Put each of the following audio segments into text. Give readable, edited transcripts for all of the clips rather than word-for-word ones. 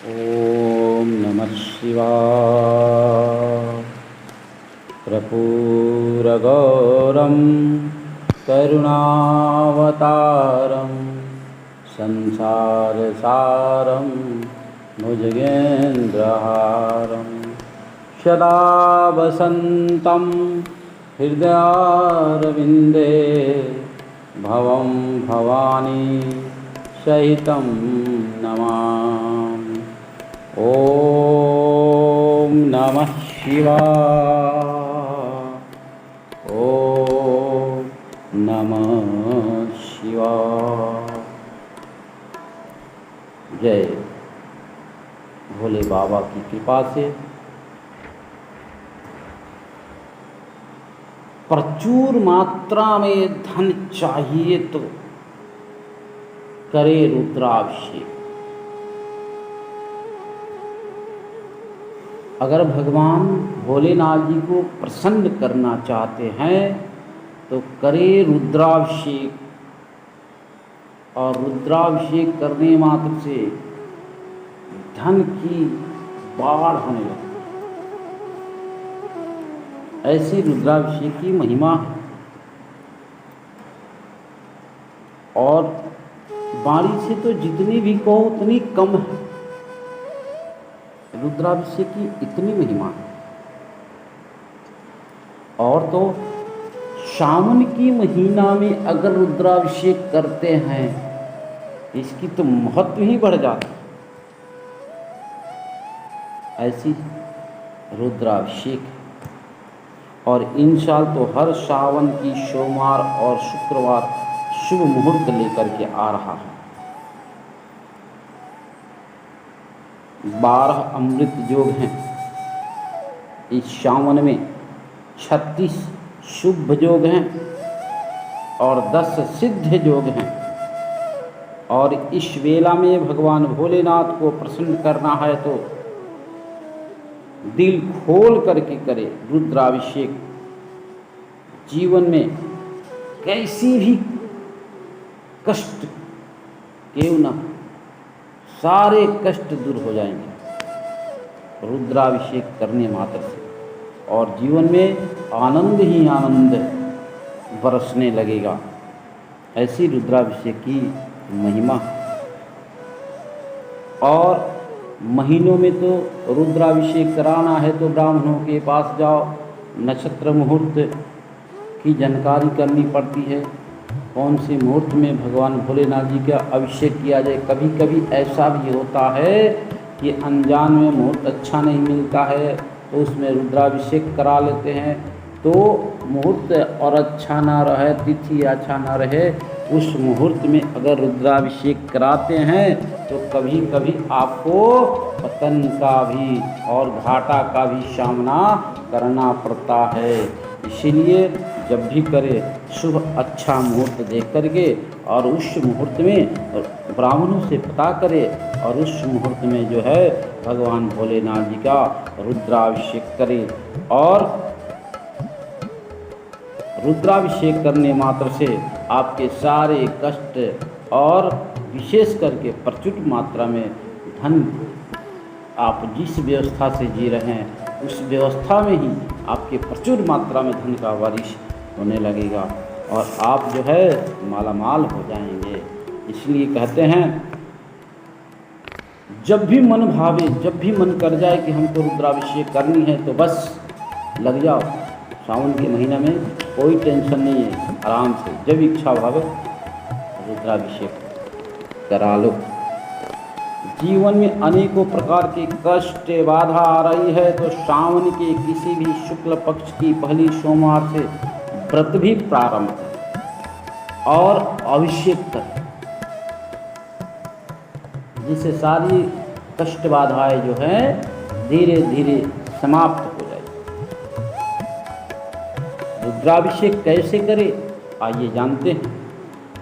ॐ नमः शिवाय। कर्पूरगौरं करुणावतारं संसारसारं भुजगेन्द्रहारं सदा वसन्तं हृदयारविन्दे भवं भवानी सहितं नमामि। ॐ नमः शिवाय। ॐ नमः शिवाय। जय भोले बाबा की कृपा से प्रचुर मात्रा में धन चाहिए तो करे रुद्राभिषेक। अगर भगवान भोलेनाथ जी को प्रसन्न करना चाहते हैं तो करे रुद्राभिषेक, और रुद्राभिषेक करने मात्र से धन की बाढ़ होने लगती। ऐसी रुद्राभिषेक की महिमा है। और बाणी से तो जितनी भी कहो उतनी कम है। रुद्राभिषेक की इतनी महिमा है। और तो सावन की महीना में अगर रुद्राभिषेक करते हैं इसकी तो महत्व ही बढ़ जाता है। ऐसी रुद्राभिषेक है। और इन साल तो हर सावन की सोमवार और शुक्रवार शुभ मुहूर्त लेकर के आ रहा है। 12 अमृत योग हैं इस सावन में, 36 शुभ योग हैं और 10 सिद्ध योग हैं। और इस वेला में भगवान भोलेनाथ को प्रसन्न करना है तो दिल खोल करके करे रुद्राभिषेक। जीवन में कैसी भी कष्ट क्यों न, सारे कष्ट दूर हो जाएंगे रुद्राभिषेक करने मात्र से। और जीवन में आनंद ही आनंद बरसने लगेगा। ऐसी रुद्राभिषेक की महिमा। और महीनों में तो रुद्राभिषेक कराना है तो ब्राह्मणों के पास जाओ, नक्षत्र मुहूर्त की जानकारी करनी पड़ती है। कौन से मुहूर्त में भगवान भोलेनाथ जी का अभिषेक किया जाए। कभी कभी ऐसा भी होता है कि अनजान में मुहूर्त अच्छा नहीं मिलता है तो उसमें रुद्राभिषेक करा लेते हैं। तो मुहूर्त और अच्छा ना रहे, तिथि अच्छा ना रहे, उस मुहूर्त में अगर रुद्राभिषेक कराते हैं तो कभी कभी आपको पतन का भी और घाटा का भी सामना करना पड़ता है। इसीलिए जब भी करे शुभ अच्छा मुहूर्त देख करके और उस मुहूर्त में ब्राह्मणों से पता करे और उस मुहूर्त में जो है भगवान भोलेनाथ जी का रुद्राभिषेक करे। और रुद्राभिषेक करने मात्र से आपके सारे कष्ट और विशेष करके प्रचुर मात्रा में धन, आप जिस व्यवस्था से जी रहे हैं उस व्यवस्था में ही आपके प्रचुर मात्रा में धन का बारिश होने लगेगा और आप जो है मालामाल हो जाएंगे। इसलिए कहते हैं जब भी मन भावे, जब भी मन कर जाए कि हमको रुद्राभिषेक करनी है तो बस लग जाओ। सावन के महीना में कोई टेंशन नहीं है, आराम से जब इच्छा भावे रुद्राभिषेक करा लो। जीवन में अनेकों प्रकार के कष्ट बाधा आ रही है तो सावन के किसी भी शुक्ल पक्ष की पहली सोमवार से व्रत भी प्रारंभ करें और अभिषेक करें, जिससे सारी कष्ट बाधाएं जो है धीरे धीरे समाप्त हो जाए। रुद्राभिषेक कैसे करें आइए जानते हैं।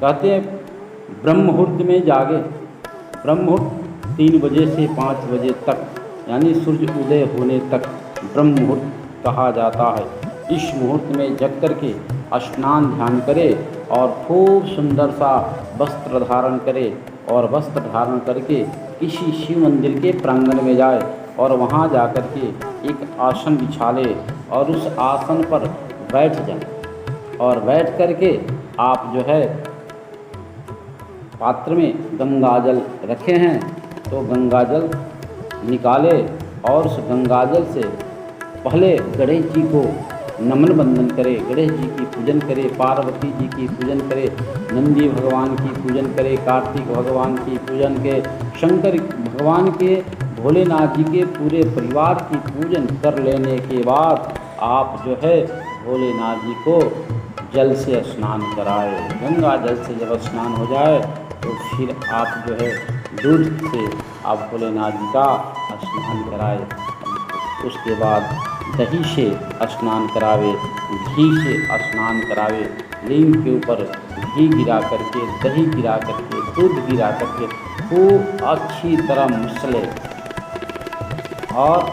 कहते हैं ब्रह्म मुहूर्त में जागे। ब्रह्म मुहूर्त 3 बजे से 5 बजे तक यानी सूर्य उदय होने तक ब्रह्म मुहूर्त कहा जाता है। इस मुहूर्त में जग करके स्नान ध्यान करे और खूब सुंदर सा वस्त्र धारण करे और वस्त्र धारण करके किसी शिव मंदिर के प्रांगण में जाए और वहाँ जाकर के एक आसन बिछा ले और उस आसन पर बैठ जाए और बैठ करके आप जो है पात्र में गंगा जल रखे हैं तो गंगा जल निकाले और उस गंगा जल से पहले गणेश जी को नमन बंदन करे, गणेश जी की पूजन करे, पार्वती जी की पूजन करे, नंदी भगवान की पूजन करे, कार्तिक भगवान की पूजन के, शंकर भगवान के, भोलेनाथ जी के पूरे परिवार की पूजन कर लेने के बाद आप जो है भोलेनाथ जी को जल से स्नान कराए। गंगा जल से जब स्नान हो जाए तो फिर आप जो है दूध से आप भोलेनाथ जी का स्नान कराए। उसके बाद दही से स्नान करावे, घी से स्नान करावे, लिंग के ऊपर घी गिरा करके, दही गिरा करके, दूध गिरा करके खूब अच्छी तरह मसले और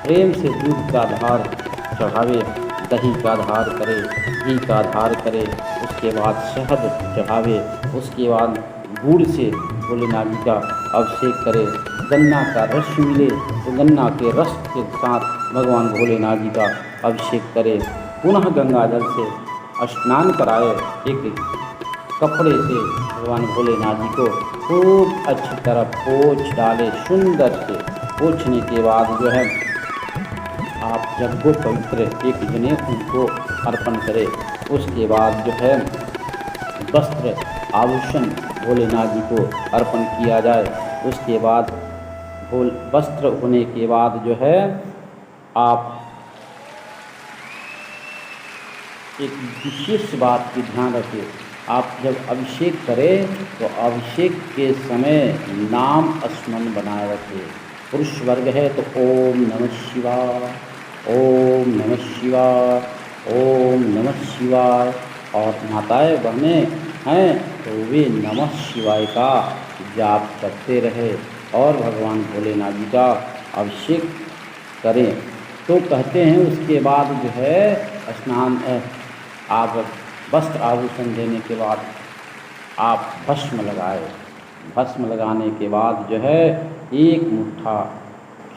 प्रेम से दूध का धार चढ़ावे, दही का धार करे, घी का धार करे, उसके बाद शहद चढ़ावे, उसके बाद गुड़ से भोलेनाथ जी का अभिषेक करे। गन्ना का रस मिले तो गन्ना के रस के साथ भगवान भोलेनाथ जी का अभिषेक करे। पुनः गंगा जल से स्नान कराए, एक कपड़े से भगवान भोलेनाथ जी को खूब अच्छी तरह पोंछ डाले। सुंदर से पोंछने के बाद जो है आप जग्गो पवित्र एक जने उनको अर्पण करें। उसके बाद जो है वस्त्र आभूषण भोलेनाथ जी को अर्पण किया जाए। उसके बाद वस्त्र होने के बाद जो है आप एक विशेष बात की ध्यान रखें, आप जब अभिषेक करें तो अभिषेक के समय नाम स्मरण बनाए रखें। पुरुष वर्ग है तो ओम नमः शिवाय, ओम नमः शिवाय, ओम नमः शिवाय, और माताएं बहनें हैं तो वे नमः शिवाय का जाप करते रहे और भगवान भोलेनाथ जी का अभिषेक करें। तो कहते हैं उसके बाद जो है स्नान आप वस्त्र आभूषण देने के बाद आप भस्म लगाए। भस्म लगाने के बाद जो है एक मुट्ठा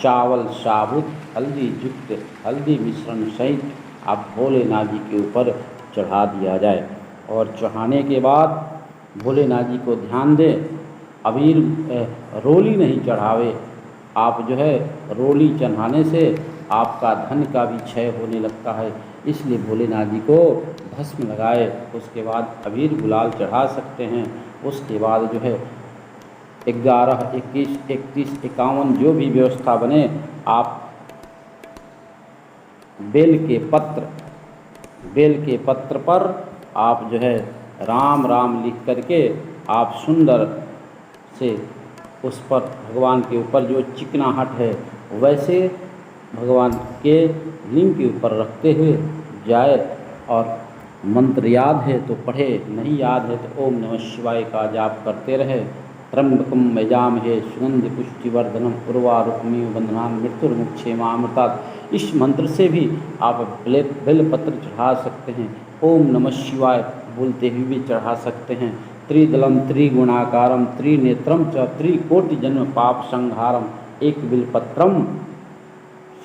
चावल साबुत हल्दी युक्त हल्दी मिश्रण सहित आप भोलेनाथ जी के ऊपर चढ़ा दिया जाए। और चढ़ाने के बाद भोलेनाथ जी को ध्यान दें, अबीर रोली नहीं चढ़ावे। आप जो है रोली चढ़ाने से आपका धन का भी क्षय होने लगता है, इसलिए भोलेनाथ जी को भस्म लगाए। उसके बाद अबीर गुलाल चढ़ा सकते हैं। उसके बाद जो है 11, 21, 31, 51 जो भी व्यवस्था बने, आप बेल के पत्र पर आप जो है राम राम लिख करके आप सुंदर से उस पर भगवान के ऊपर जो चिकनाहट है वैसे भगवान के लिंग के ऊपर रखते हुए जाए। और मंत्र याद है तो पढ़े, नहीं याद है तो ओम नमः शिवाय का जाप करते रहे। त्र्यंबकम यजामहे सुगंधि पुष्टिवर्धनम उर्वारुकमिव बंधनान् मृत्युर्मुक्षेमामृतात्। इस मंत्र से भी आप बेलपत्र चढ़ा सकते हैं। ओम नमः शिवाय बोलते हुए भी चढ़ा सकते हैं। त्रिदलम त्रिगुणाकारम त्रिनेत्रम च त्रिकोटि जन्म पाप संहारम एक बिलपत्रम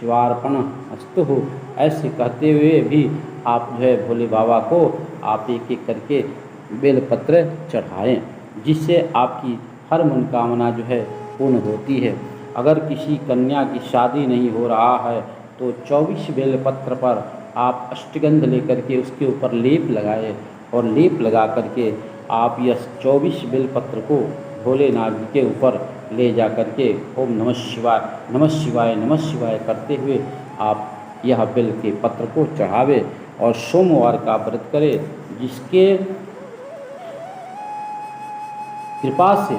शिवार्पण अस्तु हो। ऐसे कहते हुए भी आप जो है भोले बाबा को आप एक एक करके बेलपत्र चढ़ाएं, जिससे आपकी हर मनोकामना जो है पूर्ण होती है। अगर किसी कन्या की शादी नहीं हो रहा है तो 24 बेलपत्र पर आप अष्टगंध लेकर के उसके ऊपर लेप लगाए और लेप लगा करके आप यह 24 बेलपत्र को भोलेनाथ जी के ऊपर ले जा करके ओम नमः शिवाय नमः शिवाय नमः शिवाय करते हुए आप यह बेल के पत्र को चढ़ावे और सोमवार का व्रत करें, जिसके कृपा से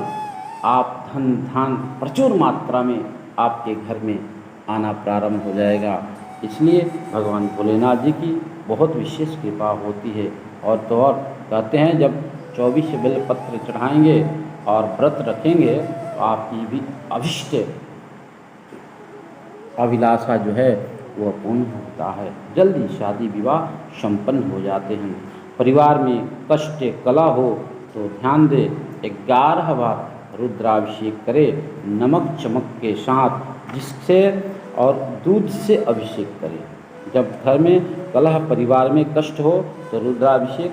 आप धन धान प्रचुर मात्रा में आपके घर में आना प्रारंभ हो जाएगा। इसलिए भगवान भोलेनाथ जी की बहुत विशेष कृपा होती है। और तो और कहते हैं जब 24 बेलपत्र चढ़ाएंगे और व्रत रखेंगे तो आपकी भी अभिष्ट अभिलाषा जो है वह पूर्ण होता है, जल्दी शादी विवाह संपन्न हो जाते हैं। परिवार में कष्ट कला हो तो ध्यान दे 11 बार रुद्राभिषेक करे नमक चमक के साथ, जिससे और दूध से अभिषेक करे। जब घर में कलह परिवार में कष्ट हो तो रुद्राभिषेक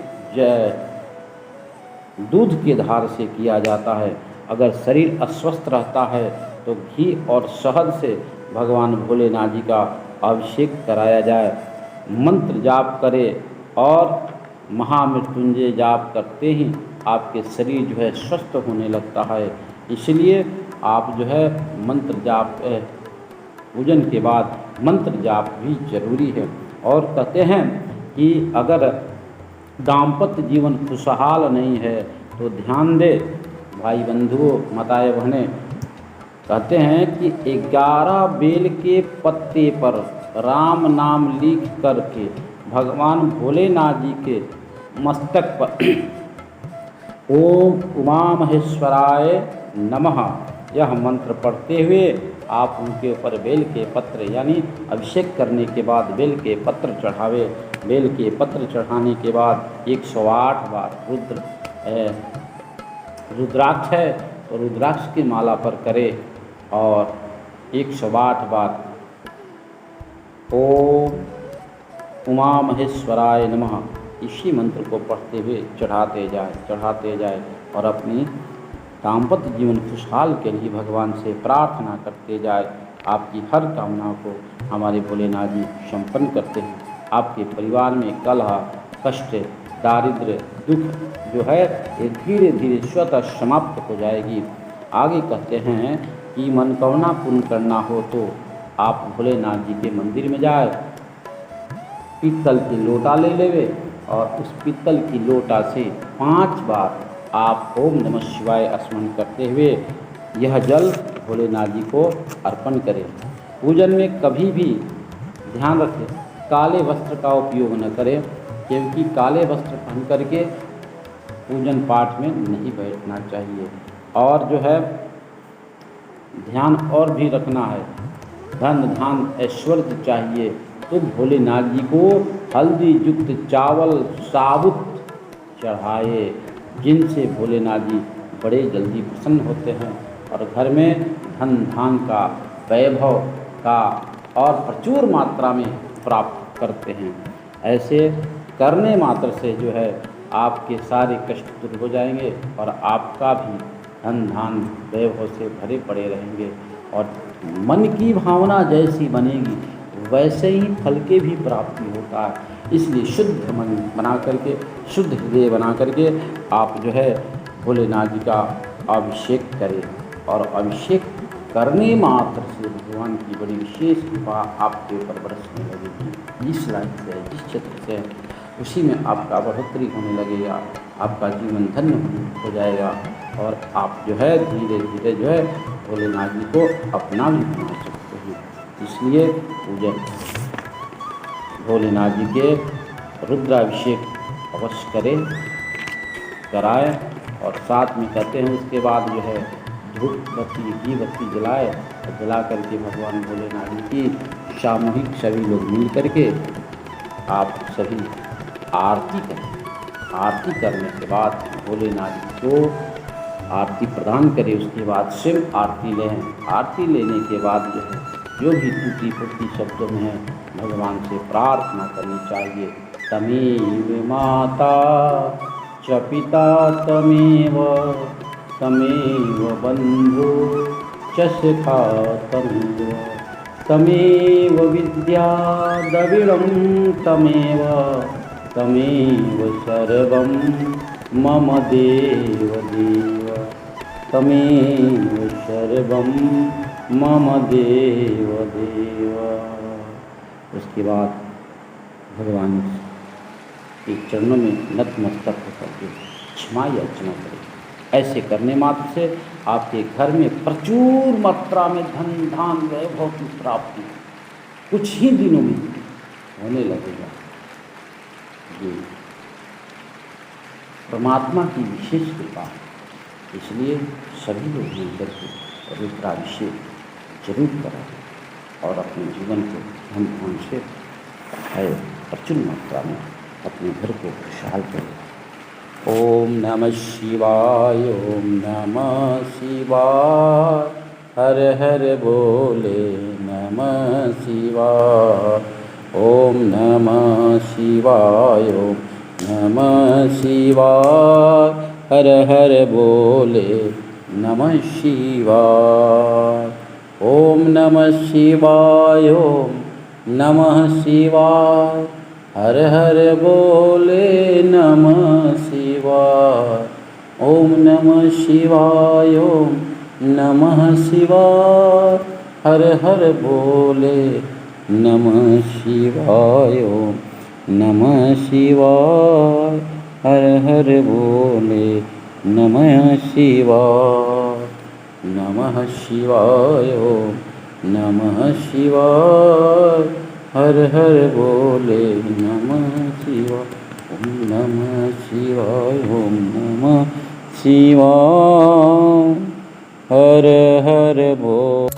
दूध के धार से किया जाता है। अगर शरीर अस्वस्थ रहता है तो घी और शहद से भगवान भोलेनाथ जी का अभिषेक कराया जाए। मंत्र जाप करे और महामृत्युंजय जाप करते ही आपके शरीर जो है स्वस्थ होने लगता है। इसलिए आप जो है मंत्र जाप पूजन के बाद मंत्र जाप भी जरूरी है। और कहते हैं कि अगर दाम्पत्य जीवन खुशहाल नहीं है तो ध्यान दे भाई बंधुओं माताएं बहनें, कहते हैं कि 11 बेल के पत्ते पर राम नाम लिख करके भगवान भोलेनाथ जी के मस्तक पर ओम उमा महेश्वराय नमः यह मंत्र पढ़ते हुए आप उनके ऊपर बेल के पत्र यानी अभिषेक करने के बाद बेल के पत्र चढ़ावे। बेल के पत्र चढ़ाने के बाद 108 बार रुद्राक्ष है तो रुद्राक्ष की माला पर करे और 108 बार ओम उमा महेश्वराय नमः इसी मंत्र को पढ़ते हुए चढ़ाते जाए और अपनी दाम्पत्य जीवन खुशहाल के लिए भगवान से प्रार्थना करते जाए। आपकी हर कामनाओं को हमारे भोलेनाथ जी संपन्न करते हैं। आपके परिवार में कलह कष्ट दारिद्र्य दुख जो है ये धीरे धीरे स्वतः समाप्त हो जाएगी। आगे कहते हैं कि मनोकामना पूर्ण करना हो तो आप भोलेनाथ जी के मंदिर में जाए, पीतल की लोटा ले लेवे और उस पीतल की लोटा से 5 बार आप ओम नमः शिवाय स्मरण करते हुए यह जल भोलेनाथ जी को अर्पण करें। पूजन में कभी भी ध्यान रखें काले वस्त्र का उपयोग न करें, क्योंकि काले वस्त्र पहन करके पूजन पाठ में नहीं बैठना चाहिए। और जो है ध्यान और भी रखना है, धन धान ऐश्वर्य चाहिए तो भोलेनाथ जी को हल्दी युक्त चावल साबुत चढ़ाए, जिनसे भोलेनाथ जी बड़े जल्दी प्रसन्न होते हैं और घर में धन धान का वैभव का और प्रचुर मात्रा में प्राप्त करते हैं। ऐसे करने मात्र से जो है आपके सारे कष्ट दूर हो जाएंगे और आपका भी धन धान वैभव से भरे पड़े रहेंगे और मन की भावना जैसी बनेगी वैसे ही फल के भी प्राप्ति होता है। इसलिए शुद्ध मन बना करके शुद्ध हृदय बना करके आप जो है भोलेनाथ जी का अभिषेक करें और अभिषेक करने मात्र से भगवान की बड़ी विशेष कृपा आपके ऊपर बरसने लगेगी। जिस लायक से जिस क्षेत्र से उसी में आपका बढ़ोतरी होने लगेगा, आपका जीवन धन्य हो जाएगा और आप जो है धीरे धीरे जो है भोलेनाथ जी को अपना भी बना सकते हैं। इसलिए पूजन भोलेनाथ जी के रुद्राभिषेक अवश्य करें कराए और साथ में कहते हैं उसके बाद जो है धूप बत्ती घी बत्ती जलाए और जला करके भगवान भोलेनाथ जी की सामूहिक सभी लोग मिल करके आप सभी आरती करें। आरती करने के बाद भोलेनाथ जी को आरती प्रदान करें, उसके बाद शिव आरती लें। आरती लेने के बाद जो है जो भी टूटी फूटी शब्दों में है भगवान से प्रार्थना करनी चाहिए। तमेव माता च पिता तमेव तमेव बंधु च सखा तमेव विद्या द्रविणं तमेव तमेव सर्वं मम देव देव तमेव सर्वं मम देव देव। उसके बाद भगवान के चरणों में नतमस्तक होकर के क्षमा याचना करें। ऐसे करने मात्र से आपके घर में प्रचुर मात्रा में धन धान वैभव की प्राप्ति कुछ ही दिनों में होने लगेगा। ये परमात्मा की विशेष कृपा है, इसलिए सभी लोग मिलकर के रुद्राभिषेक जरूर करें और अपने जीवन को धन धान से प्रचुर मात्रा में अपने घर को खुशहाल करें। ओम नमः शिवाय, ओम नमः शिवाय, हर हर बोले नमः शिवाय। ओम नमः शिवाय, ओम नमः शिवाय, हर हर बोले नमः शिवाय। ओम नमः शिवाय, ओम नमः शिवाय, हर हर बोले नमः शिवाय। ओम नमः शिवाय, ओम नमः शिवाय, हर हर बोले नमः शिवाय। ओम नमः शिवाय, हर हर बोले नमः शिवाय। नमः शिवाय, ओम नमः शिवाय, हर हर बोले नमः शिवाय। ओम नमः शिवाय, ओम नमः शिवाय, हर हर बोले।